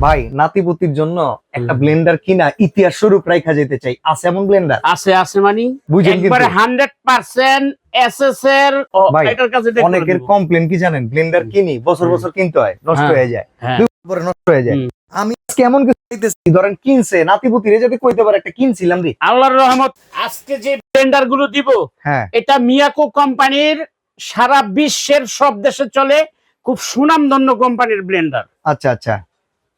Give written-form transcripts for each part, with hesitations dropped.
ভাই নাতিপুতির জন্য একটা ব্লেন্ডার কিনা ইতিহাস স্বরূপ রাখা যেতে চাই, আছে এমন ব্লেন্ডার? আছে মানে বুঝেন কিন্তু একবারে 100% এসএস এর ভাই, এটার কাছে অনেকের কমপ্লেন কি জানেন, ব্লেন্ডার কিনি বছর বছর কিনতে হয়, নষ্ট হয়ে যায়, দুই বছর পরে নষ্ট হয়ে যায়। আমি আজকে এমন কিছু চাইতেছি, ধরেন কিনছে নাতিপুতিরে যদি কইতে পারে একটা কিনছিলাম রে, আল্লাহর রহমত। আজকে যে ব্লেন্ডার গুলো দিব, হ্যাঁ এটা মিয়াকো কোম্পানির, সারা বিশ্বের সব দেশে চলে, খুব সুনামধন্য কোম্পানির ব্লেন্ডার। আচ্ছা আচ্ছা,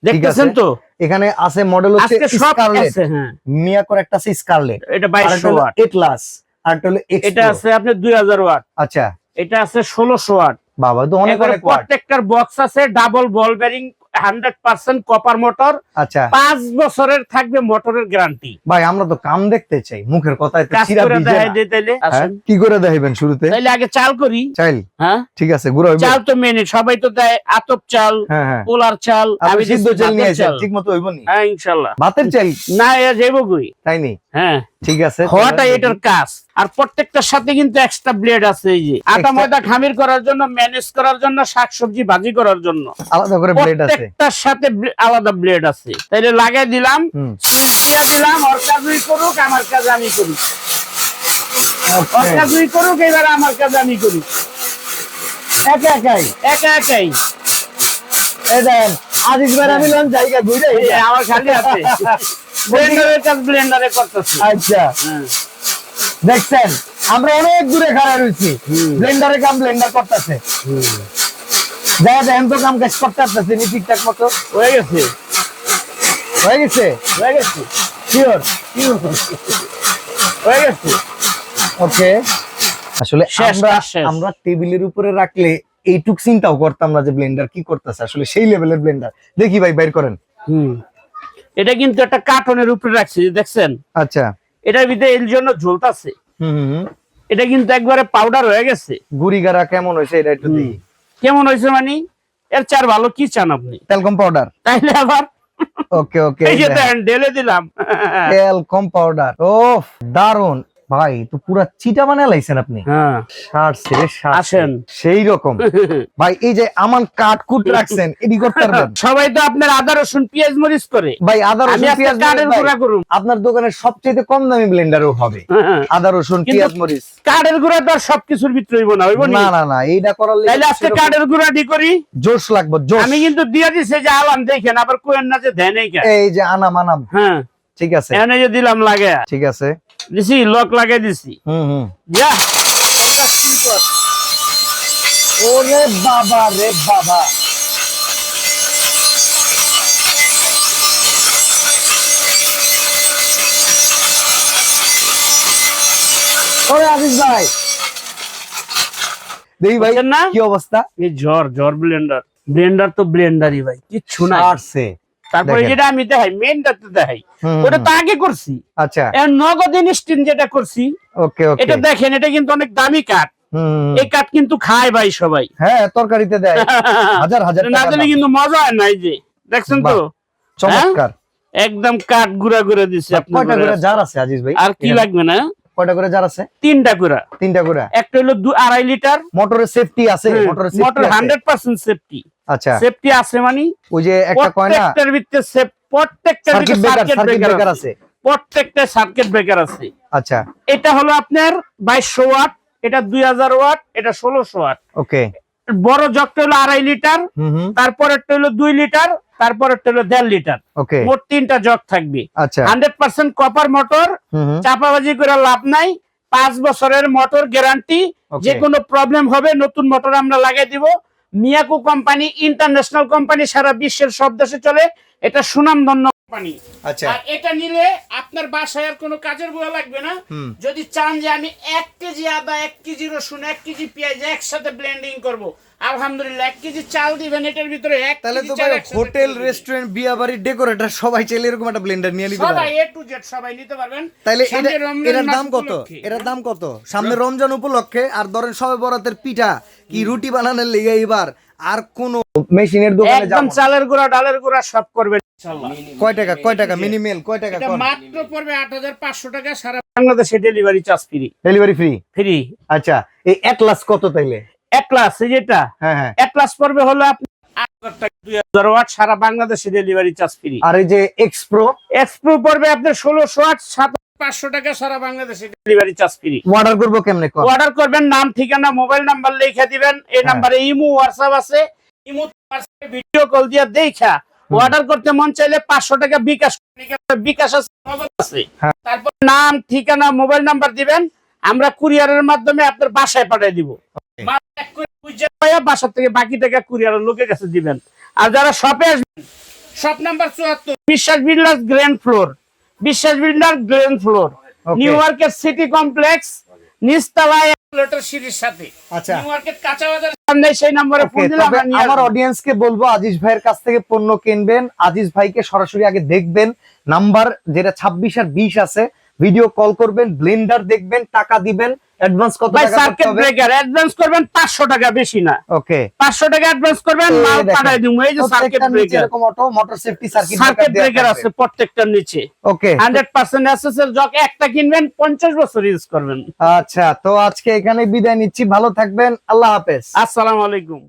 দেখতেছেন তো এখানে আছে মডেল হচ্ছে আজকে সব স্কারলেট, আছে। হ্যাঁ, মিয়াকোর একটা আছে স্কারলেট, এটা 2200 ওয়াট, এটলাস, আর একটা হলো এটা আছে আপনার 2000 ওয়াট, আচ্ছা এটা আছে 1600 ওয়াট। বাবা, তো অনেক অনেক ওয়াট। প্রত্যেকটার বক্স আছে, ডাবল বল বেরিং, 100% কপার মোটর, আচ্ছা 5 বছরের থাকবে মোটরের গ্যারান্টি। ভাই, আমরা তো কাম দেখতে চাই, মুখের কথায় তো কাজ চিরা করে ভিজে দেখাই না। দিই তাইলে হ্যাঁ, আসেন। কি করে দেখাইবেন শুরুতে? তাইলে আগে চাল করি। চাইল, হ্যাঁ ঠিক আছে, গুঁড়া হইবো। চাল তো মেনে সবাই তো দেয়, আতপ চাল, হ্যাঁ হ্যাঁ, পোলার চাল, আমি সিদ্ধ দিচ্ছি চাল নিয়ে ভাতের আসি, চাল। ঠিক মতো হইবো নি? হ্যাঁ ইনশাআল্লাহ। ভাতের চাল না এ যাইবো কই। তাই নি? হ্যাঁ ঠিক আছে, হওয়াটা এটার কাজ। আর প্রত্যেকটার সাথে কিন্তু এক্সট্রা ব্লেড আছে, এই যে আটা ময়দা খামির করার জন্য, ম্যানেজ করার জন্য, শাকসবজি ভাজি করার জন্য আলাদা করে ব্লেড আছে, প্রত্যেকটার সাথে আলাদা ব্লেড আছে। তাইলে লাগাই দিলাম, সুইচ দিয়ে দিলাম, ওর কাজই করুক, আমার কাজ আমি করি, ওর কাজই করুক, এবার আমার কাজ আমি করি, একা একাই। এই দেন আজিজ ভাই, আমি লন জায়গা ঘুরে এই যে আমার খালি আছে ব্লেন্ডারের কাজ ব্লেন্ডারে করতেছি। আচ্ছা দেখছেন, আমরা অনেক দূরে খাড়া রয়েছি, ব্লেন্ডারের কাম ব্লেন্ডার করতেছে, দেখা দেখেন তো কাম কাজ করতে পারতেছে নি ঠিকঠাক মতো? হয়ে গেছে হয়ে গেছে, হয়ে গেছে শিওর হয়ে গেছে। ওকে, আসলে শেষ, আমরা কাজ শেষ। আমরা টেবিলের উপরে রাখলে এইটুক চিন্তাও করতাম না যে ব্লেন্ডার কি করতেছে, আসলে সেই লেভেলের ব্লেন্ডার। দেখি ভাই, বাইর করেন। এটা কিন্তু একটা কার্টনের উপরে রাখছি, দেখছেন? আচ্ছা, এটার ভিতরে এর জন্য ঝুলতাছে। এটা কিন্তু একবারে পাউডার হয়ে গেছে। গুড়ি গাড়া কেমন হয়েছে এটা একটু দেখি। কেমন হয়েছে মানে এর চার ভালো কি চান আপনি? তেলকম পাউডার, তাইলে আবার ওকে ওকে, এই যে দেখেন ঢেলে দিলাম। তেলকম পাউডার, ওফ দারুন ভাই, তো পুরা চিটা বানায় লাইছেন আপনি। হ্যাঁ সারছে রে, আসেন। সেই রকম ভাই, এই যে আমার কাটকুট রাখছেন, এডি করতে পারবেন? সবাই তো আপনার আদা রসুন পেঁয়াজ মরিচ করে, ভাই আদা আমি রসুন আজকে পেঁয়াজ কাঠের মরিচ, গুঁড়া করুন। আপনার দোকানের সবচেয়ে কম দামি ব্লেন্ডারও হবে আদা রসুন কিন্তু পেঁয়াজ মরিচ। কাঠের গুঁড়া তো আর সবকিছুর ভিতরে হইব না, হইব না না না, এইটা করার লাগি তাইলে আজকে কাঠের গুঁড়া ডি করি। জোশ লাগবে, জোশ। আমি কিন্তু দিয়ে দিছি যে আলাম, দেখেন আবার কোয়েন না যে ধ্যান এই কা। এই যে আনাম আনাম, হ্যাঁ ঠিক আছে, এখানে যে দিলাম লাগে, ঠিক আছে, দিছি লক লাগাই দিছি। যা ওরে বাবা রে বাবা, ওরে আজিজ ভাই, দেখি ভাই বুঝছেন না? কি অবস্থা। এই জ্বর ব্লেন্ডার, ব্লেন্ডার তো ব্লেন্ডারই ভাই, কিচ্ছু নাই। আসছে তারপরে যেটা আমি দেখাই, মেইনটা তো দেখাই, ওটা তো আগে করছি। আচ্ছা, এর নগদ ইনস্ট্যান্ট যেটা করছি, ওকে ওকে, এটা দেখেন, এটা কিন্তু অনেক দামি কাঠ। এই কাঠ কিন্তু খায় ভাই সবাই, হ্যাঁ তরকারিতে দেয়, হাজার হাজার না টাকা দিলে দাম। কিন্তু মজা হয় না। এই যে দেখছেন তো, চমৎকার, একদম কাঠ গুঁড়া করে দিছি। কয়টা করে জার আছে আজিজ ভাই? আর কি লাগবে না? কয়টা করে জার আছে? 3টা গুঁড়া। 3টা করে। একটা হলো 2.5 লিটার। মোটরের সেফটি আছে, মোটরের সেফটি মোটর আছে 100% সেফটি। আচ্ছা, সেফটি আছে মানে ওই যে একটা কয় না, প্রত্যেকটার ভিতরে প্রত্যেকটার সার্কিট ভিতরে ব্রেকার, সার্কিট ব্রেকার আছে, প্রত্যেকটা সার্কিট ব্রেকার আছে। আচ্ছা এটা হলো আপনার 2200 ওয়াট, এটা 2000 ওয়াট, এটা 1600 ওয়াট। ওকে, বড় জগটা হলো 2.5 লিটার, তারপরেরটা হলো 2 লিটার, তারপরেরটা হলো 1.5 লিটার। ওকে, মোট 3টা জগ থাকবে। আচ্ছা 100% কপার মোটর, চাপাবাজি করে লাভ নাই। 5 বছরের মোটর গ্যারান্টি, যে কোনো প্রবলেম হবে নতুন মোটর আমরা লাগাই দিব। মিয়াকো কোম্পানি ইন্টারন্যাশনাল কোম্পানি, সারা বিশ্বের সব দেশে চলে, এটা সুনামধন্য কোম্পানি। আচ্ছা, আর এটা নিলে আপনার বাসায় আর কোনো কাজের বুয়া লাগবে না। যদি চান যে আমি 1 কেজি আদা, 1 কেজি রসুন, 1 কেজি পেঁয়াজ একসাথে ব্লেন্ডিং করব, আলহামদুলিল্লাহ 1 কেজি চাল দিবেন এটার ভিতরে, 1 তাহলে কেজি তো চাল ভাই হোটেল রেস্টুরেন্ট বিয়া বাড়ি ডেকোরেটর সবাই চাইলে এরকম একটা ব্লেন্ডার নিয়ে নিতে সবাই পারে। A to Z সবাই নিতে পারবেন। তাইলে সামনে রমজান এটার মাস দাম কত? উপলক্ষে। এটার দাম কত সামনে রমজান উপলক্ষে? আর ধরেন সবে বরাতের পিঠা কি রুটি বানানোর লেগে এবার আর কোন মেশিনের দোকানে যাব একদম চালের গুঁড়া, ডালের গুঁড়া সব করবেন ইনশাআল্লাহ। কয় টাকা মিনিমাল কয় টাকা এটা কোন? মাত্র পড়বে 8500 টাকা, সারা বাংলাদেশে delivery charge free. Delivery free? Free. আচ্ছা, এই এটলাস কত তাইলে? এটলাস যেটা, হ্যাঁ হ্যাঁ, এটলাস পড়বে হলো 8000 টাকা 2000 ওয়াট সারা বাংলাদেশে ডেলিভারি চার্জ ফ্রি। আর এই যে এক্সপ্রো এক্সপ্রো পড়বে আপনার 1600 ওয়াট 7500 টাকা সারা বাংলাদেশে ডেলিভারি চার্জ ফ্রি। অর্ডার করবো কেমনে? অর্ডার করবেন, নাম ঠিকানা মোবাইল নাম্বার লিখে দিবেন। এই নাম্বারে ইমো হোয়াটসঅ্যাপ আছে, ইমো হোয়াটসঅ্যাপে ভিডিও কল দিয়ে দেখা অর্ডার করতে মন চাইলে 500 টাকা বিকাশ বিকাশ আছে, নগদ আছে। হ্যাঁ। তারপর নাম ঠিকানা মোবাইল নাম্বার দিবেন, আমরা কুরিয়ারের মাধ্যমে আপনার বাসায় পাঠিয়ে দিব। মাল এক করে বুঝে পাইয়া বাসা থেকে বাকি টাকা কুরিয়ারের লোকের কাছে দিবেন। আর যারা শপে আসবেন, শপ নাম্বার 74 বিশ্বাস বিল্ডার্স গ্র্যান্ড ফ্লোর, বিশ্বাস builder grand floor, new market city complex, নিচতলায় এসকেলেটর সিঁড়ির সাথে। আচ্ছা। নিউ মার্কেট কাঁচা বাজার সামনে, সেই নম্বরে ফোন দিলে আমরা নিয়ে আমার আসবো। অডিয়েন্সকে বলবো আজিজ ভাইয়ের কাছ থেকে পণ্য কিনবেন, আজিজ ভাইকে সরাসরি আগে দেখবেন। নাম্বার যেটা 26 আর 20 আছে, ভিডিও কল করবেন, ব্লেন্ডার দেখবেন, টাকা দিবেন। অ্যাডভান্স কত ভাই টাকা করতে সার্কিট হবে? ব্রেকার অ্যাডভান্স করবেন 500 টাকা, বেশি না। ওকে, 500 টাকা অ্যাডভান্স করবেন, মাল পাঠিয়ে দিব। এই যে সার্কিট ব্রেকার, এরকম auto motor safety circuit circuit breaker আছে প্রত্যেকটার নিচে। ওকে, 100% এসএসএল জক, একটা কিনবেন 50 বছর ইউজ করবেন। আচ্ছা, তো আজকে এখানে বিদায় নিচ্ছি, ভালো থাকবেন, আল্লাহ হাফেজ। আসসালামু আলাইকুম।